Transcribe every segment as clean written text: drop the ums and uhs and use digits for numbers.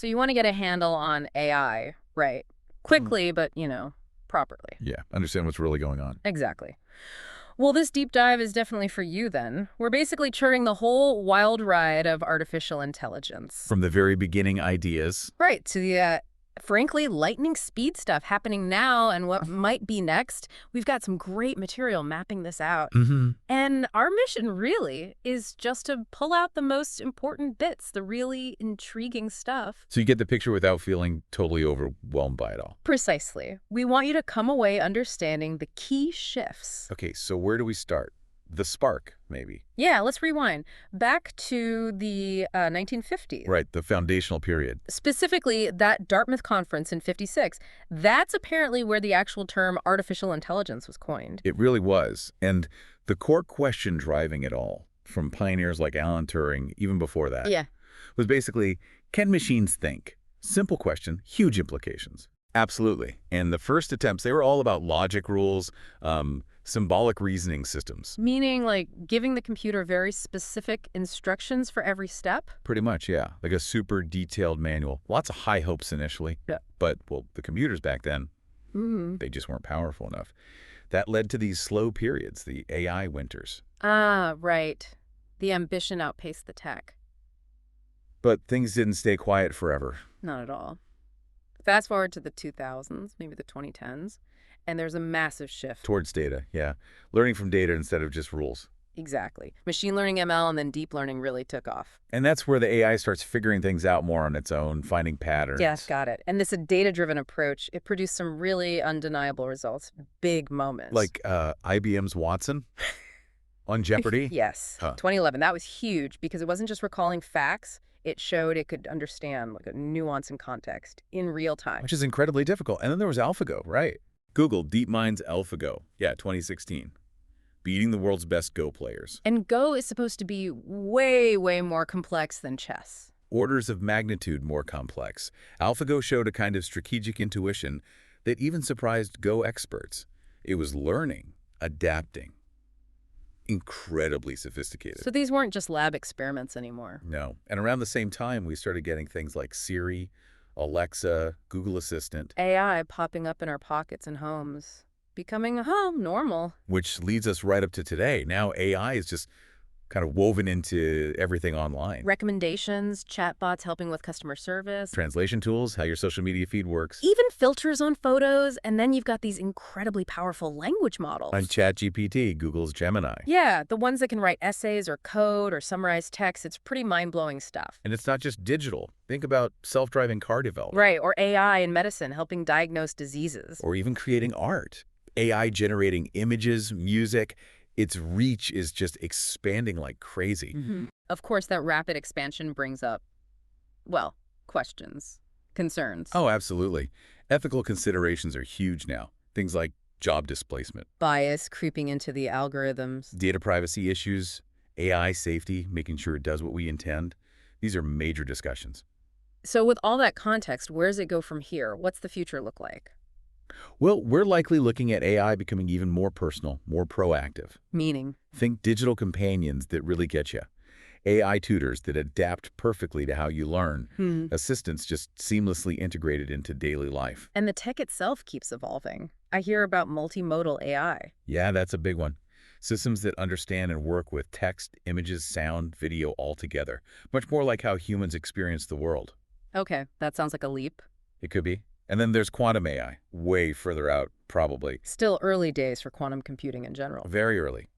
So you want to get a handle on AI, right? Quickly, but, properly. Yeah, understand what's really going on. Exactly. Well, this deep dive is definitely for you then. We're basically charting the whole wild ride of artificial intelligence. From the very beginning ideas. Right, to the, frankly, lightning speed stuff happening now and what might be next. We've got some great material mapping this out. Mm-hmm. And our mission really is just to pull out the most important bits, the really intriguing stuff. So you get the picture without feeling totally overwhelmed by it all. Precisely. We want you to come away understanding the key shifts. Okay, so where do we start? The spark, maybe. Yeah, let's rewind. Back to the 1950s. Right, the foundational period. Specifically, that Dartmouth conference in '56. That's apparently where the actual term artificial intelligence was coined. It really was. And the core question driving it all, from pioneers like Alan Turing, even before that, Yeah. was basically, can machines think? Simple question, huge implications. Absolutely. And the first attempts, they were all about logic rules, symbolic reasoning systems. Meaning, like, giving the computer very specific instructions for every step? Pretty much, yeah. Like a super detailed manual. Lots of high hopes initially. Yeah. But, well, the computers back then, they just weren't powerful enough. That led to these slow periods, the AI winters. Ah, right. The ambition outpaced the tech. But things didn't stay quiet forever. Not at all. Fast forward to the 2000s, maybe the 2010s, and there's a massive shift. Towards data, yeah. Learning from data instead of just rules. Exactly. Machine learning, ML, and then deep learning really took off. And that's where the AI starts figuring things out more on its own, finding patterns. Yes, got it. And this data-driven approach, it produced some really undeniable results, big moments. Like IBM's Watson on Jeopardy? Yes. Huh. 2011, that was huge because it wasn't just recalling facts. It showed it could understand like a nuance and context in real time. Which is incredibly difficult. And then there was AlphaGo, right? Google DeepMind's AlphaGo. Yeah, 2016. Beating the world's best Go players. And Go is supposed to be way, way more complex than chess. Orders of magnitude more complex. AlphaGo showed a kind of strategic intuition that even surprised Go experts. It was learning, adapting. Incredibly sophisticated. So these weren't just lab experiments anymore. No. And around the same time, we started getting things like Siri, Alexa, Google Assistant. AI popping up in our pockets and homes, becoming, normal. Which leads us right up to today. Now AI is just kind of woven into everything online. Recommendations, chatbots helping with customer service. Translation tools, how your social media feed works. Even filters on photos, and then you've got these incredibly powerful language models. On ChatGPT, Google's Gemini. Yeah, the ones that can write essays or code or summarize text. It's pretty mind-blowing stuff. And it's not just digital. Think about self-driving car development. Right, or AI in medicine helping diagnose diseases. Or even creating art. AI generating images, music. Its reach is just expanding like crazy. Of course, that rapid expansion brings up, well, questions, concerns. Oh, absolutely. Ethical considerations are huge now. Things like job displacement, Bias creeping into the algorithms. data privacy issues, AI safety, making sure it does what we intend. These are major discussions. So with all that context, where does it go from here? What's the future look like? Well, we're likely looking at AI becoming even more personal, more proactive. Meaning? Think digital companions that really get you. AI tutors that adapt perfectly to how you learn. Assistants just seamlessly integrated into daily life. And the tech itself keeps evolving. I hear about multimodal AI. Yeah, that's a big one. Systems that understand and work with text, images, sound, video all together. Much more like how humans experience the world. Okay, that sounds like a leap. It could be. And then there's quantum AI, way further out, probably. Still early days for quantum computing in general. Very early.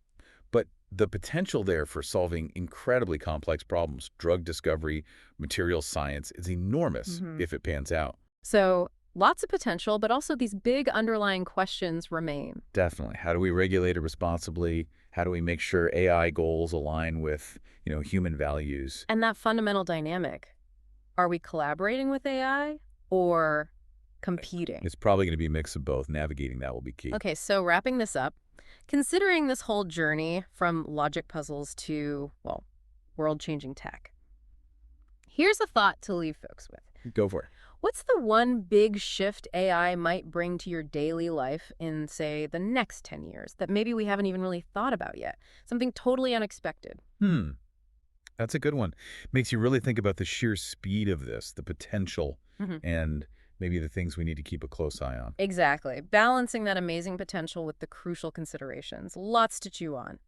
But the potential there for solving incredibly complex problems, drug discovery, material science, is enormous if it pans out. So lots of potential, but also these big underlying questions remain. Definitely. How do we regulate it responsibly? How do we make sure AI goals align with, human values? And that fundamental dynamic, are we collaborating with AI or competing? It's probably going to be a mix of both. Navigating that will be key. Okay, so wrapping this up, considering this whole journey from logic puzzles to, well, world-changing tech, here's a thought to leave folks with. Go for it. What's the one big shift AI might bring to your daily life in, say, the next 10 years that maybe we haven't even really thought about yet? Something totally unexpected. That's a good one. Makes you really think about the sheer speed of this, the potential, Hmm. and maybe the things we need to keep a close eye on. Exactly. Balancing that amazing potential with the crucial considerations. Lots to chew on.